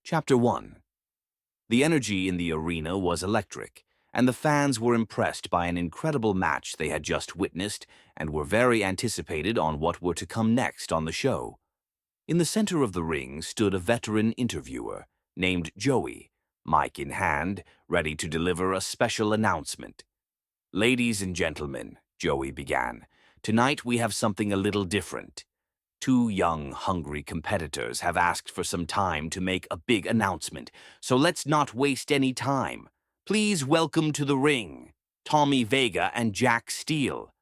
Chapter 1. The energy in the arena was electric, and the fans were impressed by an incredible match they had just witnessed and were very anticipated on what were to come next on the show. In the center of the ring stood a veteran interviewer named Joey, mic in hand, ready to deliver a special announcement. "Ladies and gentlemen," Joey began, "tonight we have something a little different. Two young, hungry competitors have asked for some time to make a big announcement, so let's not waste any time. Please welcome to the ring, Tommy Vega and Jack Steele."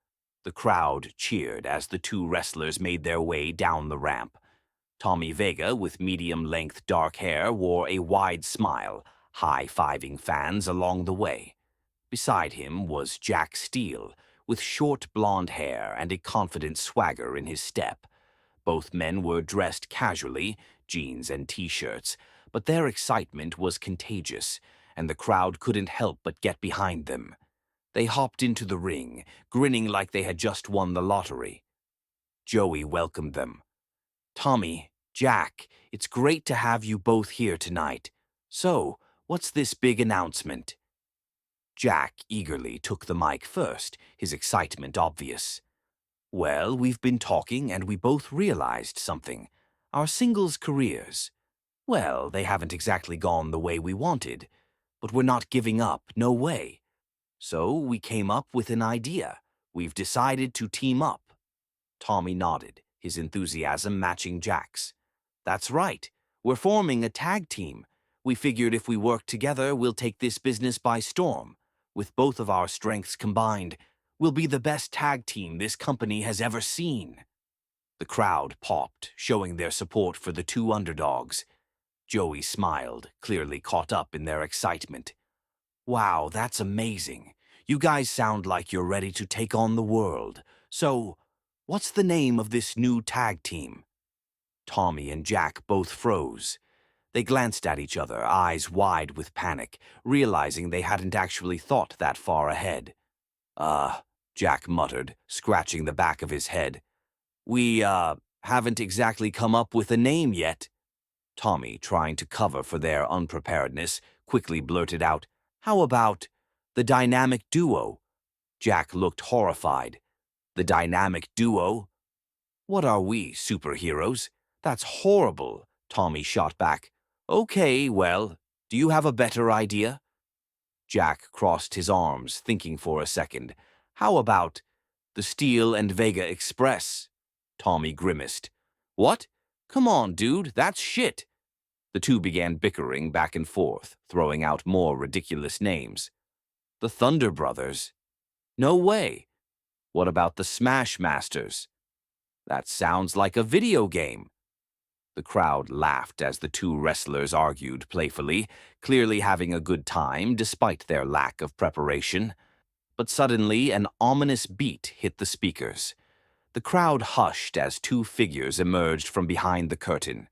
The crowd cheered as the two wrestlers made their way down the ramp. Tommy Vega, with medium-length dark hair, wore a wide smile, high-fiving fans along the way. Beside him was Jack Steele, with short blonde hair and a confident swagger in his step. Both men were dressed casually, jeans and t-shirts, but their excitement was contagious, and the crowd couldn't help but get behind them. They hopped into the ring, grinning like they had just won the lottery. Joey welcomed them. "Tommy, Jack, it's great to have you both here tonight. So, what's this big announcement?" Jack eagerly took the mic first, his excitement obvious. "Well, we've been talking and we both realized something. Our singles careers. Well, they haven't exactly gone the way we wanted, but we're not giving up, no way. So we came up with an idea. We've decided to team up." Tommy nodded, his enthusiasm matching Jack's. "That's right. We're forming a tag team. We figured if we work together, we'll take this business by storm. With both of our strengths combined, we'll be the best tag team this company has ever seen." The crowd popped, showing their support for the two underdogs. Joey smiled, clearly caught up in their excitement. "Wow, that's amazing. You guys sound like you're ready to take on the world. So, what's the name of this new tag team?" Tommy and Jack both froze. They glanced at each other, eyes wide with panic, realizing they hadn't actually thought that far ahead. Jack muttered, scratching the back of his head. "We, haven't exactly come up with a name yet." Tommy, trying to cover for their unpreparedness, quickly blurted out, "How about the Dynamic Duo?" Jack looked horrified. "The Dynamic Duo? What are we, superheroes? That's horrible," Tommy shot back. "Okay, well, do you have a better idea?" Jack crossed his arms, thinking for a second. "How about the Steele and Vega Express?" Tommy grimaced. "What? Come on, dude, that's shit." The two began bickering back and forth, throwing out more ridiculous names. "The Thunder Brothers? No way. What about the Smash Masters? That sounds like a video game." The crowd laughed as the two wrestlers argued playfully, clearly having a good time despite their lack of preparation. But suddenly an ominous beat hit the speakers. The crowd hushed as two figures emerged from behind the curtain.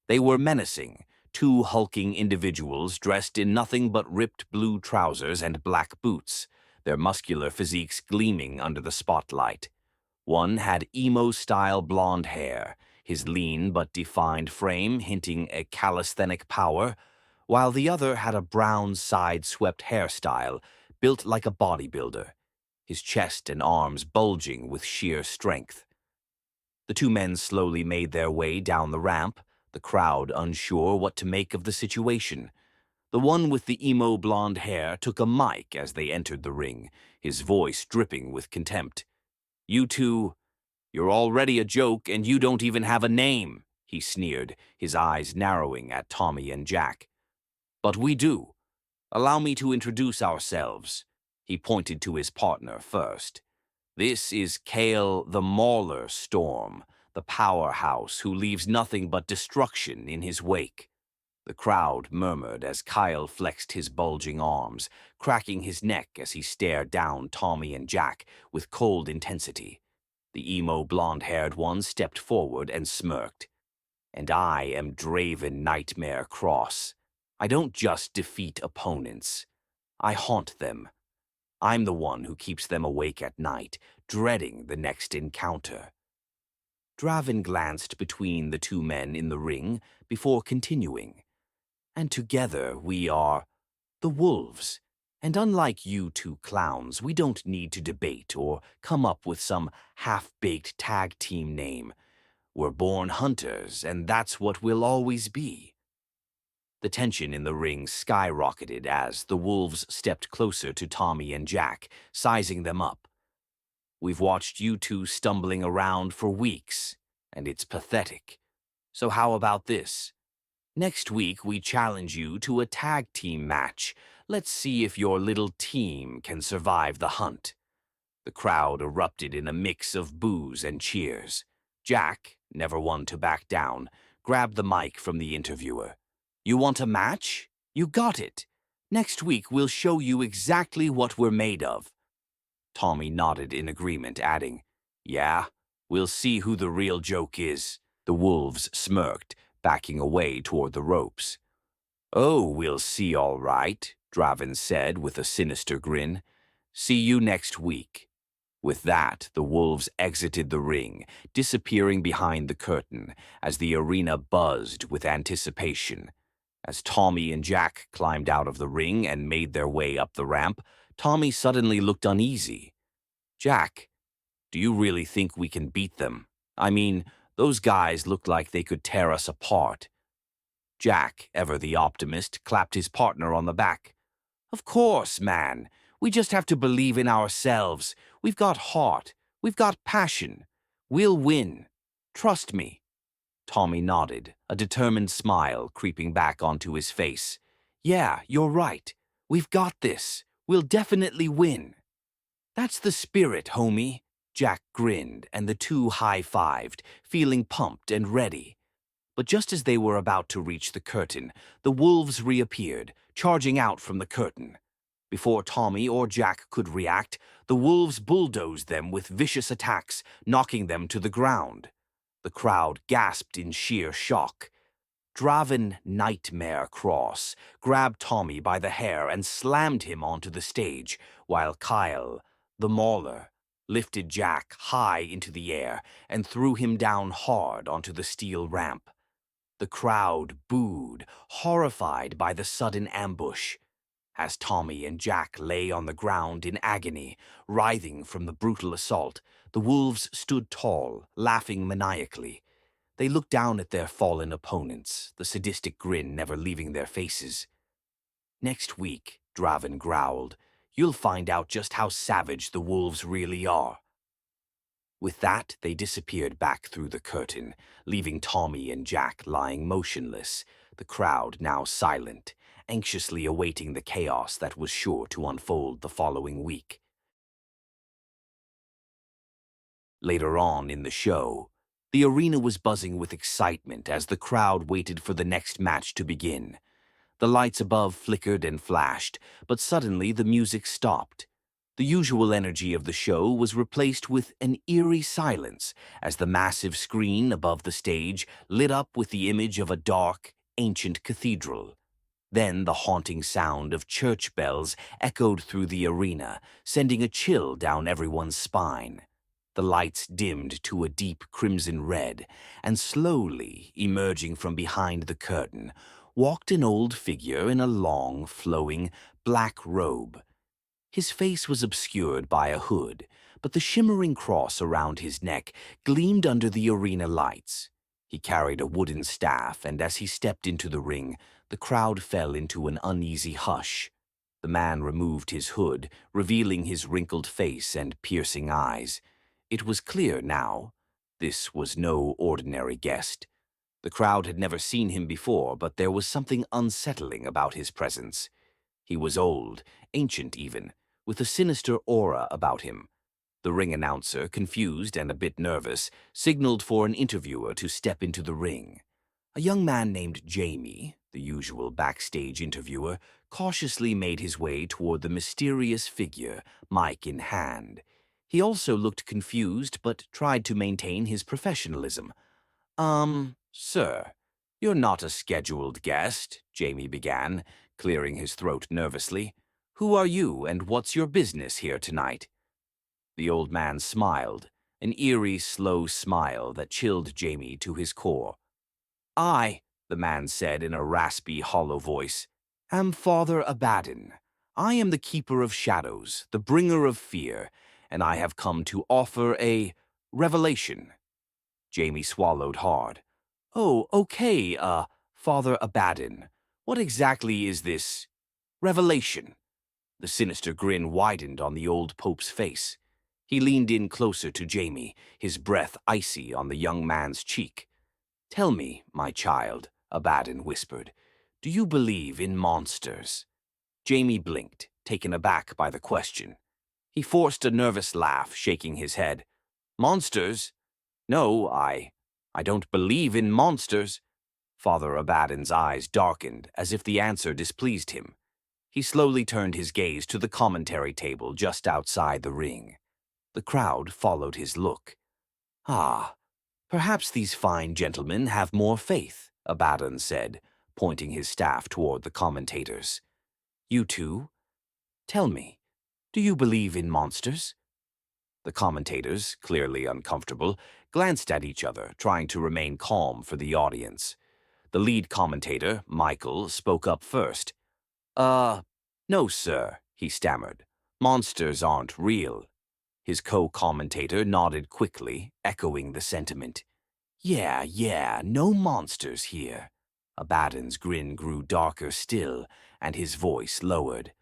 They were menacing, two hulking individuals dressed in nothing but ripped blue trousers and black boots, their muscular physiques gleaming under the spotlight. One had emo-style blonde hair, his lean but defined frame hinting a calisthenic power, while the other had a brown side-swept hairstyle built like a bodybuilder, his chest and arms bulging with sheer strength. The two men slowly made their way down the ramp, the crowd unsure what to make of the situation. The one with the emo blonde hair took a mic as they entered the ring, his voice dripping with contempt. "You two, you're already a joke and you don't even have a name," he sneered, his eyes narrowing at Tommy and Jack. "But we do. Allow me to introduce ourselves." He pointed to his partner first. "This is Kale the Mauler Storm, the powerhouse who leaves nothing but destruction in his wake." The crowd murmured as Kyle flexed his bulging arms, cracking his neck as he stared down Tommy and Jack with cold intensity. The emo blonde-haired one stepped forward and smirked. "And I am Draven Nightmare Cross. I don't just defeat opponents. I haunt them. I'm the one who keeps them awake at night, dreading the next encounter." Draven glanced between the two men in the ring before continuing. And together we are the Wolves. And unlike you two clowns, we don't need to debate or come up with some half-baked tag team name. We're born hunters, and that's what we'll always be. The tension in the ring skyrocketed as the Wolves stepped closer to Tommy and Jack, sizing them up. We've watched you two stumbling around for weeks, and it's pathetic. So how about this? Next week, we challenge you to a tag team match. Let's see if your little team can survive the hunt. The crowd erupted in a mix of boos and cheers. Jack, never one to back down, grabbed the mic from the interviewer. You want a match? You got it. Next week, we'll show you exactly what we're made of. Tommy nodded in agreement, adding, Yeah, we'll see who the real joke is. The Wolves smirked, backing away toward the ropes. Oh, we'll see all right, Draven said with a sinister grin. See you next week. With that, the Wolves exited the ring, disappearing behind the curtain as the arena buzzed with anticipation. As Tommy and Jack climbed out of the ring and made their way up the ramp, Tommy suddenly looked uneasy. Jack, do you really think we can beat them? I mean, those guys look like they could tear us apart. Jack, ever the optimist, clapped his partner on the back. Of course, man. We just have to believe in ourselves. We've got heart. We've got passion. We'll win. Trust me. Tommy nodded, a determined smile creeping back onto his face. Yeah, you're right. We've got this. We'll definitely win. That's the spirit, homie. Jack grinned, and the two high-fived, feeling pumped and ready. But just as they were about to reach the curtain, the Wolves reappeared, charging out from the curtain. Before Tommy or Jack could react, the Wolves bulldozed them with vicious attacks, knocking them to the ground. The crowd gasped in sheer shock. Draven Nightmare Cross grabbed Tommy by the hair and slammed him onto the stage, while Kyle, the Mauler, lifted Jack high into the air and threw him down hard onto the steel ramp. The crowd booed, horrified by the sudden ambush. As Tommy and Jack lay on the ground in agony, writhing from the brutal assault, the Wolves stood tall, laughing maniacally. They looked down at their fallen opponents, the sadistic grin never leaving their faces. Next week, Draven growled, you'll find out just how savage the Wolves really are. With that, they disappeared back through the curtain, leaving Tommy and Jack lying motionless, the crowd now silent, anxiously awaiting the chaos that was sure to unfold the following week. Later on in the show, the arena was buzzing with excitement as the crowd waited for the next match to begin. The lights above flickered and flashed, but suddenly the music stopped. The usual energy of the show was replaced with an eerie silence as the massive screen above the stage lit up with the image of a dark, ancient cathedral. Then the haunting sound of church bells echoed through the arena, sending a chill down everyone's spine. The lights dimmed to a deep crimson red, and slowly, emerging from behind the curtain, walked an old figure in a long, flowing, black robe. His face was obscured by a hood, but the shimmering cross around his neck gleamed under the arena lights. He carried a wooden staff, and as he stepped into the ring, the crowd fell into an uneasy hush. The man removed his hood, revealing his wrinkled face and piercing eyes. It was clear now. This was no ordinary guest. The crowd had never seen him before, but there was something unsettling about his presence. He was old, ancient even, with a sinister aura about him. The ring announcer, confused and a bit nervous, signaled for an interviewer to step into the ring. A young man named Jamie, the usual backstage interviewer, cautiously made his way toward the mysterious figure, mic in hand. He also looked confused but tried to maintain his professionalism. Sir, you're not a scheduled guest, Jamie began, clearing his throat nervously. Who are you and what's your business here tonight? The old man smiled, an eerie, slow smile that chilled Jamie to his core. I, the man said in a raspy, hollow voice. Am Father Abaddon. I am the keeper of shadows, the bringer of fear, and I have come to offer a revelation. Jamie swallowed hard. Oh, okay, Father Abaddon. What exactly is this revelation? The sinister grin widened on the old Pope's face. He leaned in closer to Jamie, his breath icy on the young man's cheek. Tell me, my child, Abaddon whispered, do you believe in monsters? Jamie blinked, taken aback by the question. He forced a nervous laugh, shaking his head. Monsters? No, I don't believe in monsters. Father Abaddon's eyes darkened as if the answer displeased him. He slowly turned his gaze to the commentary table just outside the ring. The crowd followed his look. Ah, perhaps these fine gentlemen have more faith, Abaddon said, pointing his staff toward the commentators. You two? Tell me, do you believe in monsters? The commentators, clearly uncomfortable, glanced at each other, trying to remain calm for the audience. The lead commentator, Michael, spoke up first. No, sir, he stammered. Monsters aren't real. His co-commentator nodded quickly, echoing the sentiment. Yeah, no monsters here. Abaddon's grin grew darker still, and his voice lowered.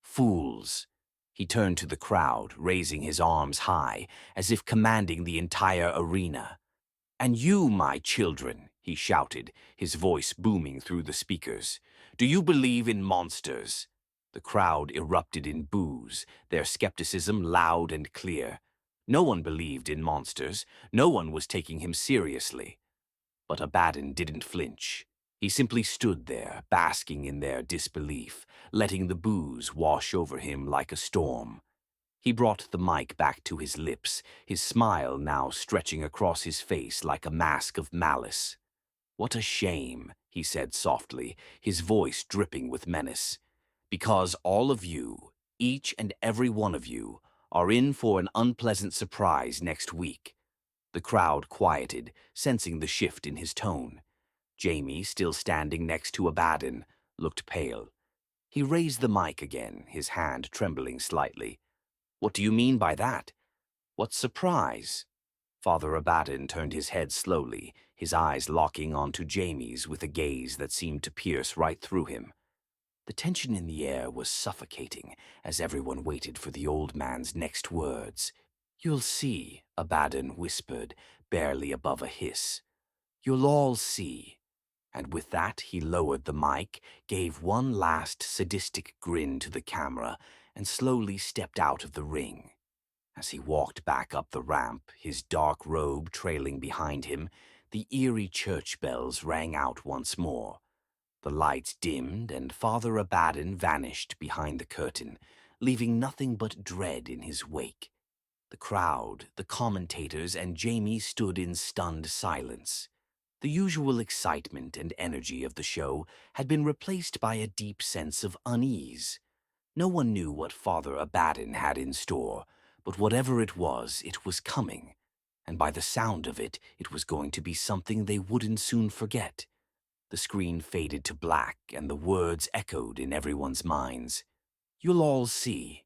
Fools. He turned to the crowd, raising his arms high, as if commanding the entire arena. And you, my children, he shouted, his voice booming through the speakers. Do you believe in monsters? The crowd erupted in boos, their skepticism loud and clear. No one believed in monsters. No one was taking him seriously. But Abaddon didn't flinch. He simply stood there, basking in their disbelief, letting the boos wash over him like a storm. He brought the mic back to his lips, his smile now stretching across his face like a mask of malice. What a shame, he said softly, his voice dripping with menace. Because all of you, each and every one of you, are in for an unpleasant surprise next week. The crowd quieted, sensing the shift in his tone. Jamie, still standing next to Abaddon, looked pale. He raised the mic again, his hand trembling slightly. What do you mean by that? What surprise? Father Abaddon turned his head slowly, his eyes locking onto Jamie's with a gaze that seemed to pierce right through him. The tension in the air was suffocating as everyone waited for the old man's next words. You'll see, Abaddon whispered, barely above a hiss. You'll all see. And with that, he lowered the mic, gave one last sadistic grin to the camera, and slowly stepped out of the ring. As he walked back up the ramp, his dark robe trailing behind him, the eerie church bells rang out once more. The lights dimmed, and Father Abaddon vanished behind the curtain, leaving nothing but dread in his wake. The crowd, the commentators, and Jamie stood in stunned silence. The usual excitement and energy of the show had been replaced by a deep sense of unease. No one knew what Father Abaddon had in store, but whatever it was coming. And by the sound of it, it was going to be something they wouldn't soon forget. The screen faded to black, and the words echoed in everyone's minds. You'll all see.